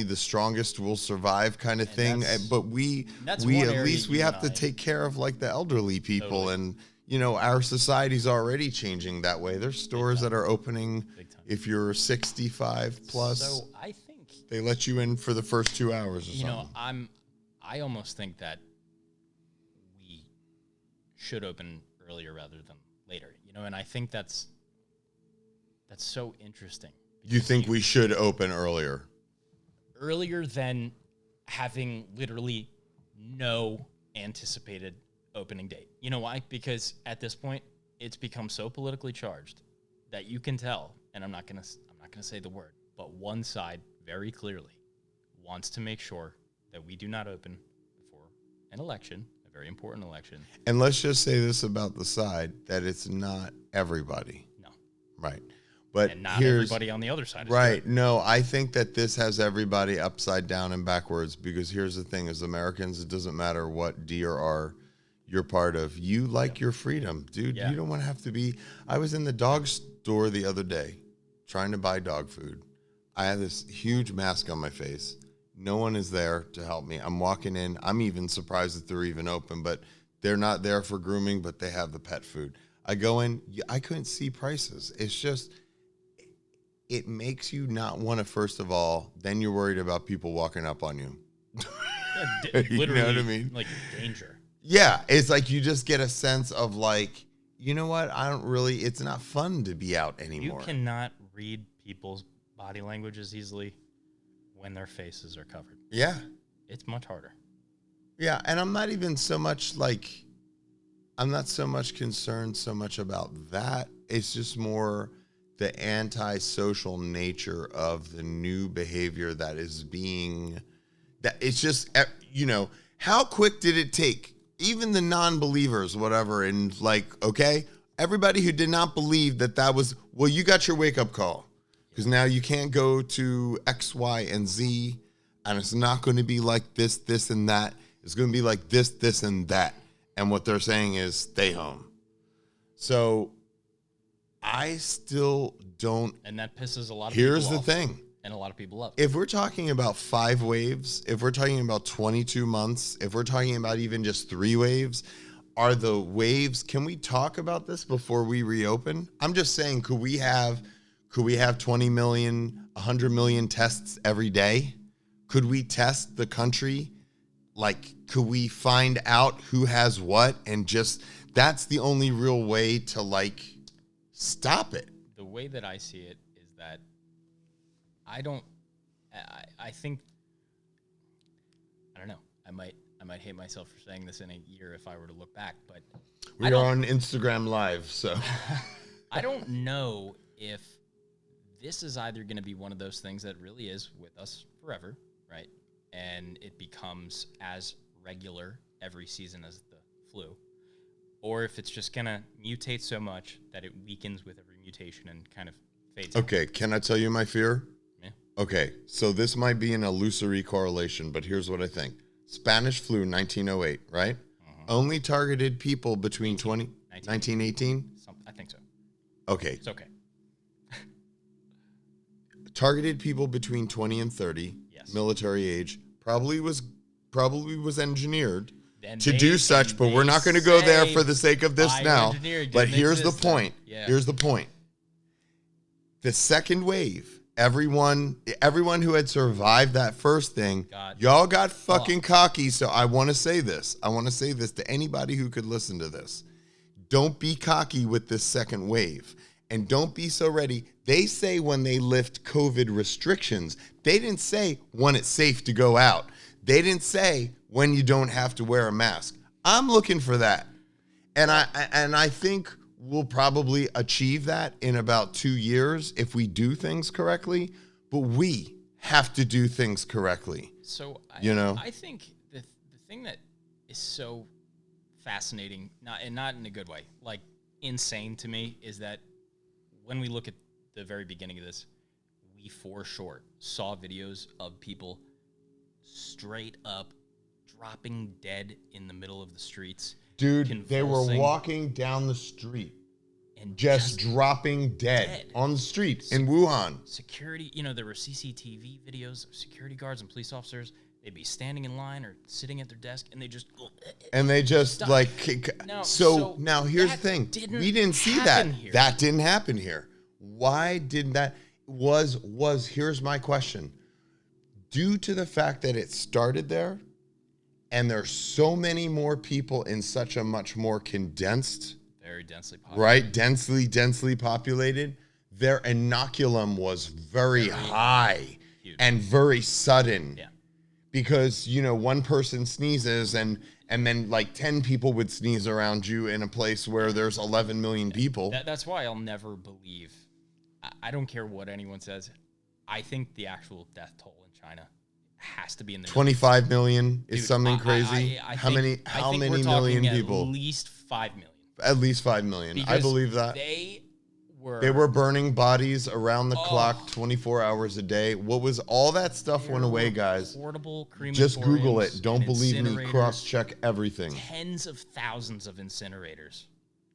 the strongest will survive kind of thing. But we at least we have to take care of like the elderly people. Totally. And, our society's already changing that way. There's stores that are opening if you're 65 plus. So I think they let you in for the first 2 hours or something. I almost think that we should open earlier rather than later, and I think that's so interesting. You think we should open earlier? Earlier than having literally no anticipated opening date. You know why? Because at this point, it's become so politically charged that you can tell, and I'm not gonna say the word, but one side very clearly wants to make sure that we do not open before an election, a very important election. And let's just say this about the side, that it's not everybody. No. Right. But and not everybody on the other side. Right. No, I think that this has everybody upside down and backwards because here's the thing, as Americans, it doesn't matter what D or R you're part of. You like your freedom, dude. You don't want to have to be. I was in the dog store the other day trying to buy dog food. I have this huge mask on my face. No one is there to help me. I'm walking in. I'm even surprised that they're even open, but they're not there for grooming, but they have the pet food. I go in. I couldn't see prices. It's just, it makes you not want to, first of all, then you're worried about people walking up on you. Literally, you know what I mean? Like danger. Yeah. It's like you just get a sense of like, you know what? It's not fun to be out anymore. You cannot read people's body language as easily when their faces are covered. Yeah. It's much harder. Yeah. And I'm not so much concerned so much about that. It's just more the antisocial nature of the new behavior that is it's just, how quick did it take? Even the non-believers, whatever, and okay, everybody who did not believe that was, well, you got your wake-up call. Because now you can't go to X, Y, and Z, and it's not going to be like this, this, and that. It's going to be like this, this, and that. And what they're saying is stay home. So I still don't. And that pisses a lot of people off. Here's the thing. And a lot of people love. If we're talking about 5 waves, if we're talking about 22 months, if we're talking about even just 3 waves, are the waves, can we talk about this before we reopen? I'm just saying, could we have 20 million, 100 million tests every day? Could we test the country? Could we find out who has what? And just, that's the only real way to stop it. The way that I see it is that I think, I don't know. I I might hate myself for saying this in a year if I were to look back, but We're on Instagram Live, so I don't know if this is either going to be one of those things that really is with us forever, right? And it becomes as regular every season as the flu, or if it's just going to mutate so much that it weakens with every mutation and kind of fades out. okay. Can I tell you my fear? Yeah. Okay, so this might be an illusory correlation, but here's what I think. Spanish flu, 1908, right? Only targeted people between 1918? I think so. Okay. It's okay. Targeted people between 20 and 30, Yes. military age, probably was engineered Then to they- do such, and but we're they not going to go there say for the sake of this now. bioengineered But didn't here's the exist then. point. Yeah. Here's the point. The second wave, everyone who had survived that first thing, y'all got fucking cocky. So I want to say this. I want to say this to anybody who could listen to this. Don't be cocky with this second wave. And don't be so ready. They say when they lift COVID restrictions, they didn't say when it's safe to go out. They didn't say when you don't have to wear a mask. I'm looking for that. And I think we'll probably achieve that in about 2 years if we do things correctly. But we have to do things correctly. So I think the thing that is so fascinating, not in a good way, like insane to me, is that when we look at the very beginning of this, we for sure saw videos of people straight up dropping dead in the middle of the streets. Dude, they were convulsing, walking down the street and just dropping dead on the street in Wuhan. Security, there were CCTV videos of security guards and police officers. They'd be standing in line or sitting at their desk, and they just like. Now, so now here's the thing: we didn't see that. here. That didn't happen here. Why didn't that? Here's my question: due to the fact that it started there, and there's so many more people in such a much more condensed, very densely populated, right? Densely populated. Their inoculum was very high huge. And very sudden. Yeah. Because, one person sneezes and then like 10 people would sneeze around you in a place where there's 11 million people. That's why I'll never believe. I don't care what anyone says. I think the actual death toll in China has to be in the 25 million is Dude, something crazy. How many million people? At least 5 million. At least 5 million. I Because believe that. They were burning bodies around the clock 24 hours a day. What was all that stuff went away, guys? Portable crematoriums. Just Google it. Don't believe me. incinerators. Cross-check everything. Tens of thousands of incinerators.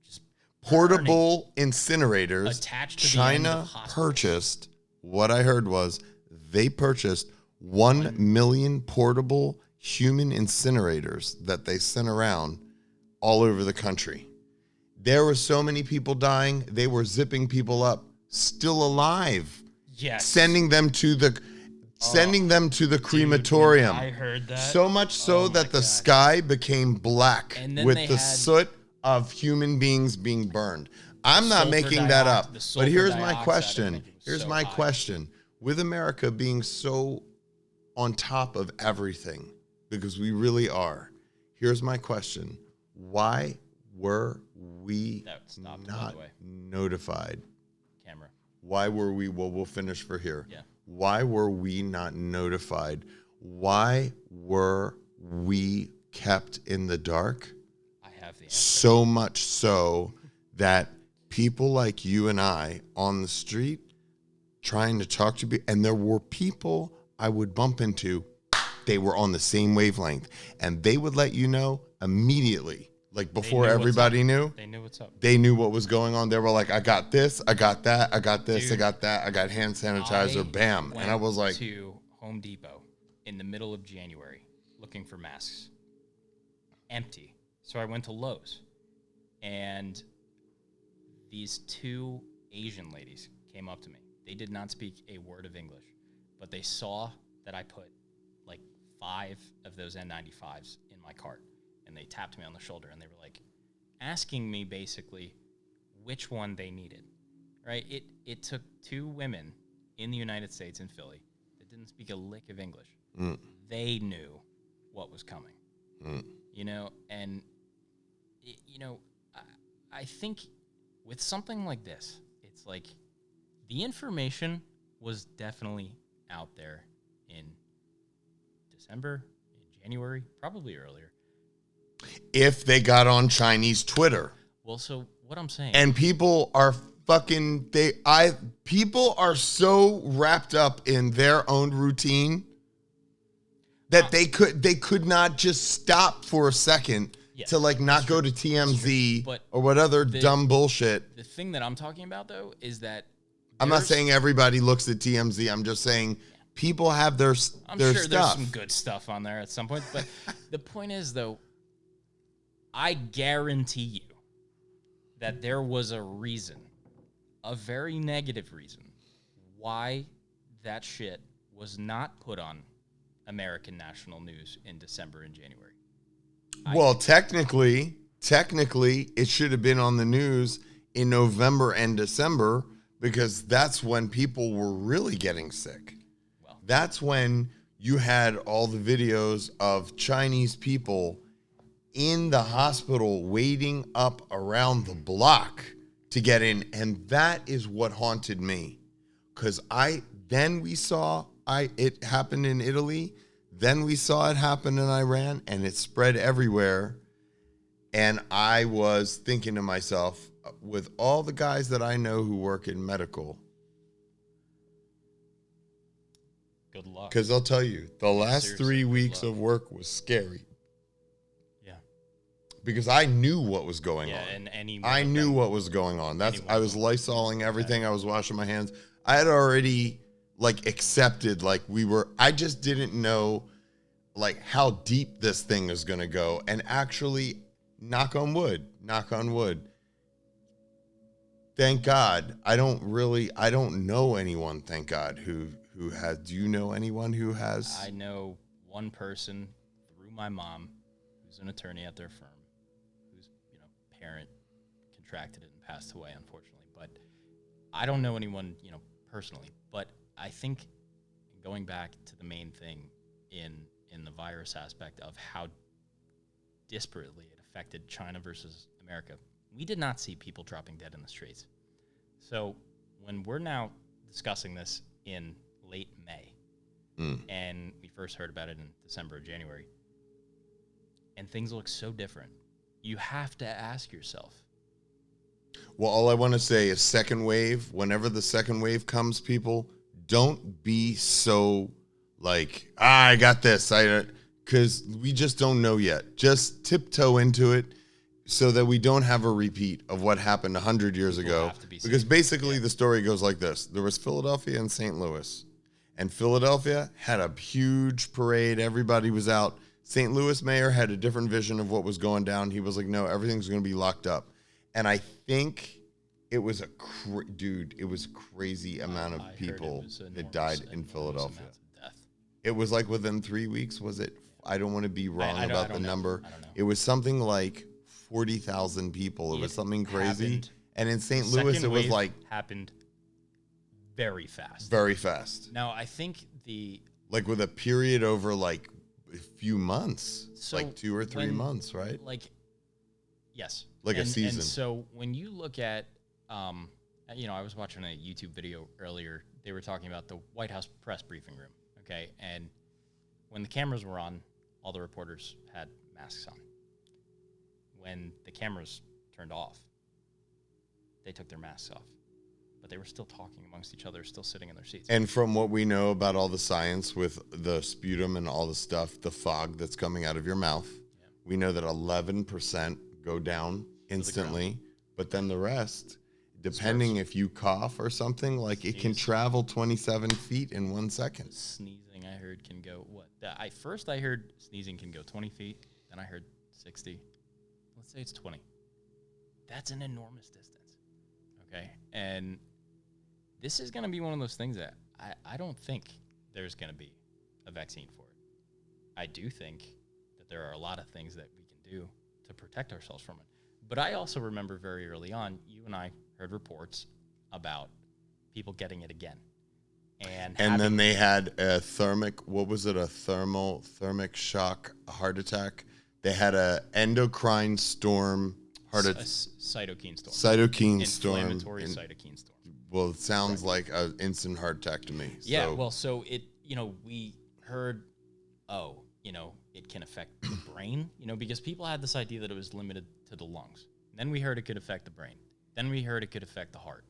Just Portable incinerators. Attached to the end of China hospitals. purchased, what I heard was they purchased 1 million portable human incinerators that they sent around all over the country. There were so many people dying, they were zipping people up, still alive. Yes. Sending them to the crematorium. I heard that. So much so that the sky became black And then with they the had soot of human beings being burned. I'm not sulfur making that up. the But sulfur here's my dioxide, I question. think, was Here's so my high. question. With America being so on top of everything, because we really are, here's my question. Why were we That stopped, by not the way. notified? Camera. Why were we, we'll finish for here. Yeah. Why were we not notified? Why were we kept in the dark? I have the answer. So much so that people like you and I on the street trying to talk to me, and there were people I would bump into, they were on the same wavelength, and they would let you know immediately, like before knew what's everybody up. knew. They knew what's up. They knew what was going on. They were like, I got this, I got that, I got this, I Dude, got that, I got hand sanitizer, bam. And I was like, to Home Depot in the middle of January looking for masks. Empty. So I went to Lowe's, and these two Asian ladies came up to me. They did not speak a word of English, but they saw that I put like 5 of those N95s in my cart, and they tapped me on the shoulder, and they were like asking me basically which one they needed. Right? It took 2 women in the United States in Philly that didn't speak a lick of English. They knew what was coming. You know, and you know, I think with something like this, it's like the information was definitely out there in December, in January, probably earlier. If they got on Chinese Twitter. Well, so what I'm saying, And people are people are so wrapped up in their own routine that they could not just stop for a second Yes, to like not go to TMZ But or what other dumb bullshit. the thing that I'm talking about though is that I'm not there's- saying everybody looks at TMZ. I'm just saying people have their I'm their sure stuff. there's some good stuff on there at some point, but the point is though, I guarantee you that there was a reason, a very negative reason, why that shit was not put on American national news in December and January. Well, technically, it should have been on the news in November and December because that's when people were really getting sick. Well, That's when you had all the videos of Chinese people in the hospital waiting up around the block to get in. And that is what haunted me. Because it happened in Italy. Then we saw it happen in Iran and it spread everywhere. And I was thinking to myself, with all the guys that I know who work in medical, good luck. because I'll tell you, the last seriously, 3 good weeks luck. of work was scary. Yeah. Because I knew what was going Yeah, on. and any I one of knew them- what was going on. any one I of was them. lysoling everything. I was washing my hands. I had already accepted I just didn't know how deep this thing is going to go. And actually, knock on wood, thank God. I don't know anyone, thank God, who has. Do you know anyone who has? I know one person through my mom who's an attorney at their firm whose parent contracted it and passed away, unfortunately. But I don't know anyone, personally. But I think going back to the main thing in the virus aspect of how disparately it affected China versus America, we did not see people dropping dead in the streets. So when we're now discussing this in late May, and we first heard about it in December or January, and things look so different, you have to ask yourself. Well, all I want to say is second wave. Whenever the second wave comes, people, don't be so I got this. Because we just don't know yet. Just tiptoe into it so that we don't have a repeat of what happened 100 years People ago. have to be Because safe. basically the story goes like this. There was Philadelphia and St. Louis. And Philadelphia had a huge parade. Everybody was out. St. Louis mayor had a different vision of what was going down. He was like, no, everything's going to be locked up. And I think it was it was a crazy amount of I heard people it was that died in enormous Philadelphia. amounts of death. It was within 3 weeks, was it? I don't want to be wrong I about don't the know. number. I don't know. It was something like 40,000 people. It was something crazy. happened- And in St. the Louis, second it was wave happened very fast. very fast. Now I think With a period over a few months, So 2 or 3 months, right? yes, Like a season. And so when you look at, I was watching a YouTube video earlier. They were talking about the White House press briefing room. Okay, and when the cameras were on, all the reporters had masks on. When the cameras turned off, they took their masks off, but they were still talking amongst each other, still sitting in their seats. And from what we know about all the science with the sputum and all the stuff, the fog that's coming out of your mouth, we know that 11% go down instantly, but then the rest, depending if you cough or something, it can travel 27 feet in 1 second. Sneezing, I heard, can go what? First I heard sneezing can go 20 feet. Then I heard 60. Let's say it's 20. That's an enormous distance. Okay, and this is going to be one of those things that I don't think there's going to be a vaccine for it. I do think that there are a lot of things that we can do to protect ourselves from it. But I also remember very early on, you and I heard reports about people getting it again. And then they had a thermic shock, a heart attack They had a endocrine storm, Cytokine storm. cytokine storm. Inflammatory cytokine storm. Well, it sounds like an instant heart attack to me. Yeah, So, well, so it, we heard, it can affect the brain, because people had this idea that it was limited to the lungs. Then we heard it could affect the brain. Then we heard it could affect the heart.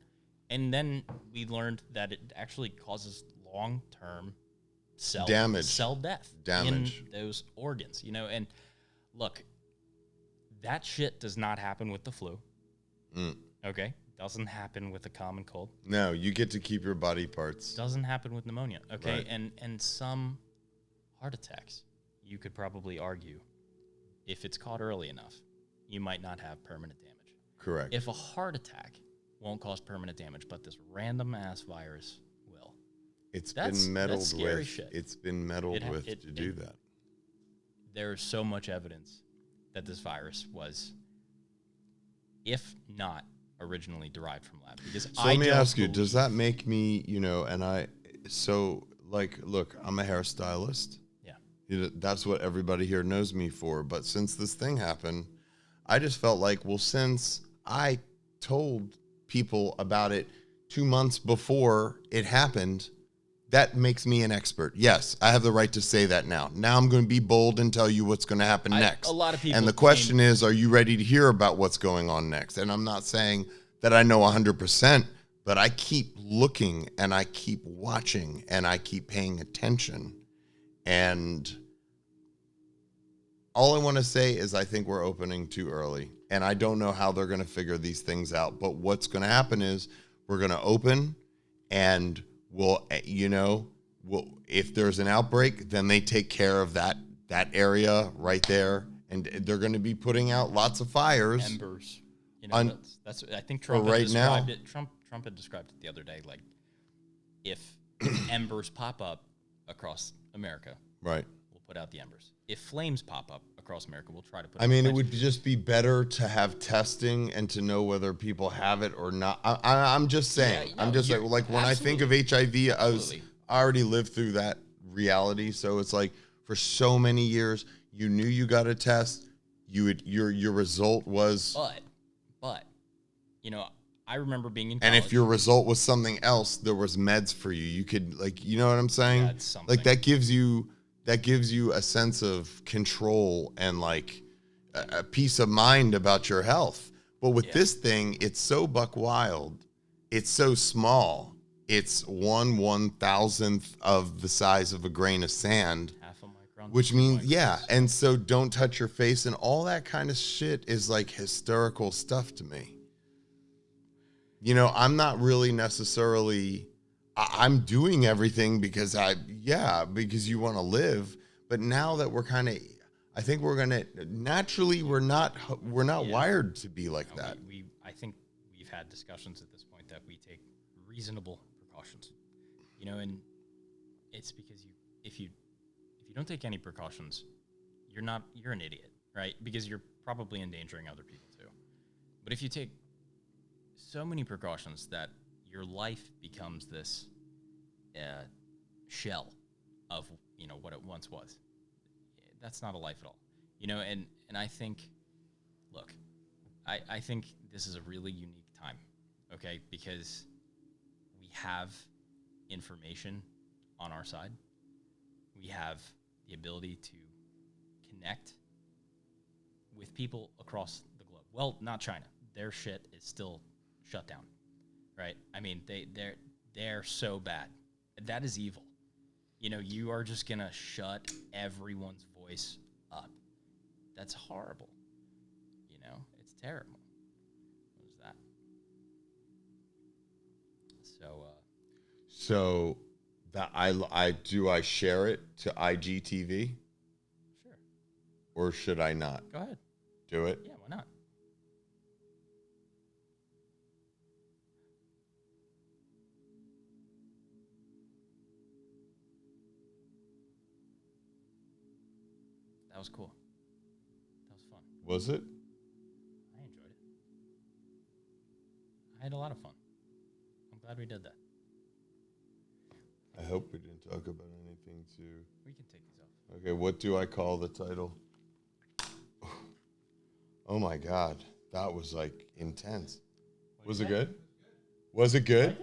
And then we learned that it actually causes long-term cell death in those organs, and look, that shit does not happen with the flu. Okay? Doesn't happen with a common cold. No, you get to keep your body parts. Doesn't happen with pneumonia. Okay? Right. And some heart attacks, you could probably argue, if it's caught early enough, you might not have permanent damage. Correct. If a heart attack won't cause permanent damage, but this random ass virus will. It's been meddled with. Shit. It's been meddled with to do that. There's so much evidence that this virus was, if not originally derived from lab. Because let me ask you, does that make me, look, I'm a hairstylist. Yeah. That's what everybody here knows me for. But since this thing happened, I just felt like, well, since I told people about it 2 months before it happened, that makes me an expert. Yes, I have the right to say that now. Now I'm going to be bold and tell you what's going to happen next. A lot of people. And the question is, are you ready to hear about what's going on next? And I'm not saying that I know 100%, but I keep looking and I keep watching and I keep paying attention. And all I want to say is I think we're opening too early. And I don't know how they're going to figure these things out. But what's going to happen is we're going to open and if there's an outbreak, then they take care of that area right there. And they're going to be putting out lots of fires. Embers. That's I think Trump had described it. Trump had described it the other day. Like, if embers pop up across America, right, we'll put out the embers. If flames pop up across America, we'll try to put. It would just be better to have testing and to know whether people have it or not. I'm just saying. I'm just like when I think of HIV, I already lived through that reality. So it's like for so many years, you knew you got a test. Your result was. But, I remember being in college. And if your result was something else, there was meds for you. You could you know what I'm saying? Yeah, it's something. Like that gives you a sense of control and like a peace of mind about your health. But with this thing, it's so buck wild. It's so small. It's 1/1000th of the size of a grain of sand. Half a micron. Which means, and so don't touch your face and all that kind of shit is like hysterical stuff to me. I'm not really necessarily, I'm doing everything because you want to live. But now that we're kind of, I think we're going to, naturally, we're not wired to be like that. I think we've had discussions at this point that we take reasonable precautions, and it's because if you don't take any precautions, you're an idiot, right? Because you're probably endangering other people too. But if you take so many precautions that your life becomes this shell of what it once was, that's not a life at all. And I think, look, I think this is a really unique time, okay? Because we have information on our side. We have the ability to connect with people across the globe. Well, not China. Their shit is still shut down, right? I mean, they're so bad. That is evil. You are just gonna shut everyone's voice up. That's horrible. It's terrible. What is that? So that I share it to IGTV? Sure. Or should I not? Go ahead. Do it? Yeah, why not? That was cool. That was fun. Was it? I enjoyed it. I had a lot of fun. I'm glad we did that. I hope we didn't talk about anything too. We can take these off. Okay, what do I call the title? Oh my God. That was like intense. Was it good? Was it good?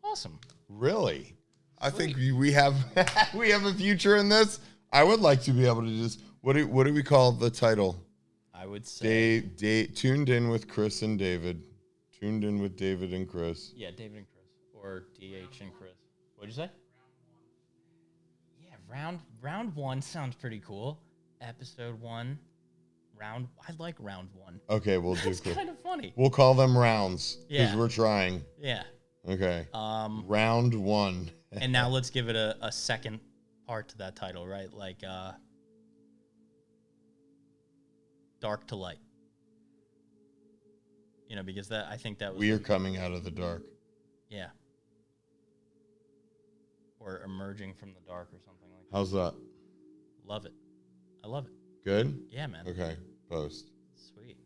Awesome. Really? I think Sweet. we have we have a future in this. I would like to be able to just what do we call the title? I would say. Tuned in with Chris and David. Tuned in with David and Chris. Yeah, David and Chris. Or DH and Chris. What'd you say? Yeah, round one sounds pretty cool. Episode 1. I like round 1. Okay, we'll do It's kind of funny. We'll call them rounds because Yeah. we're trying. Yeah. Okay. Round 1. And now let's give it a second part to that title, right? Like dark to light. You know, because I think that was We are coming out of the dark. yeah. Or emerging from the dark or something like that. How's that? Love it. I love it. Good? Yeah, man. Okay. Post. Sweet.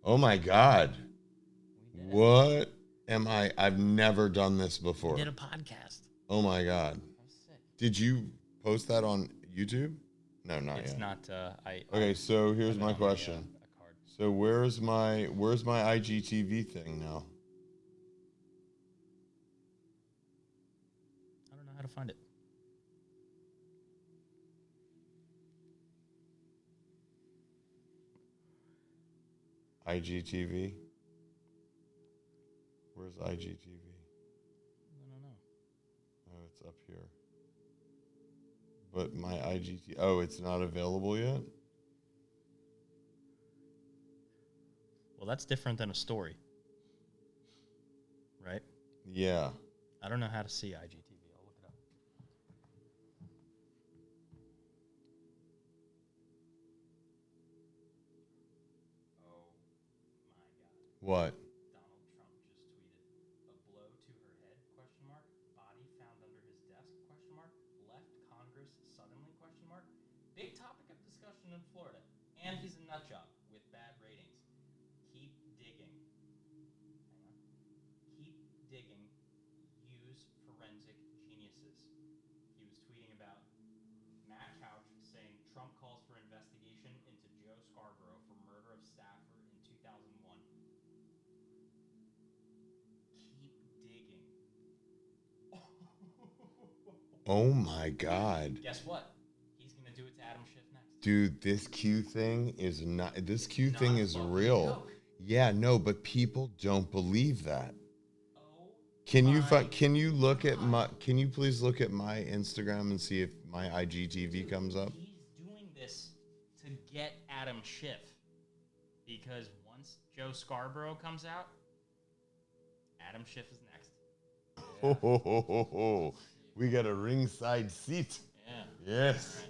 Oh my God. We did it. What am I? I've never done this before. We did a podcast. Oh my God. That was sick. Did you post that on YouTube? No, not It's yet. not Okay, so here's I've my been on question. a card. So where's my IGTV thing now? I don't know how to find it. IGTV? Where's IGTV? I don't know. Oh, it's up here. But my IGTV, oh, it's not available yet? Well, that's different than a story. Right? Yeah. I don't know how to see IGTV. I'll look it up. Oh my God. What? Donald Trump just tweeted a blow to her head question mark, body found under his desk question mark, left Congress suddenly question mark. Big topic of discussion in Florida. And he's a nut job with bad ratings. Keep digging. Hang on. Keep digging. Use forensic geniuses. He was tweeting about Matt Couch saying Trump calls for investigation into Joe Scarborough for murder of staffer in 2001. Keep digging. Oh my God. Guess what? He's going to do it to Adam Schiff next. Dude, this Q thing is not, this Q Not thing a is fucking real. joke. Yeah, no, but people don't believe that. Oh, Can you my can you look at God. my can you please look at my Instagram and see if my IGTV comes up? He's doing this to get Adam Schiff. Because once Joe Scarborough comes out, Adam Schiff is next. Ho, ho, ho, ho, ho. We got a ringside seat. Yeah. Yes.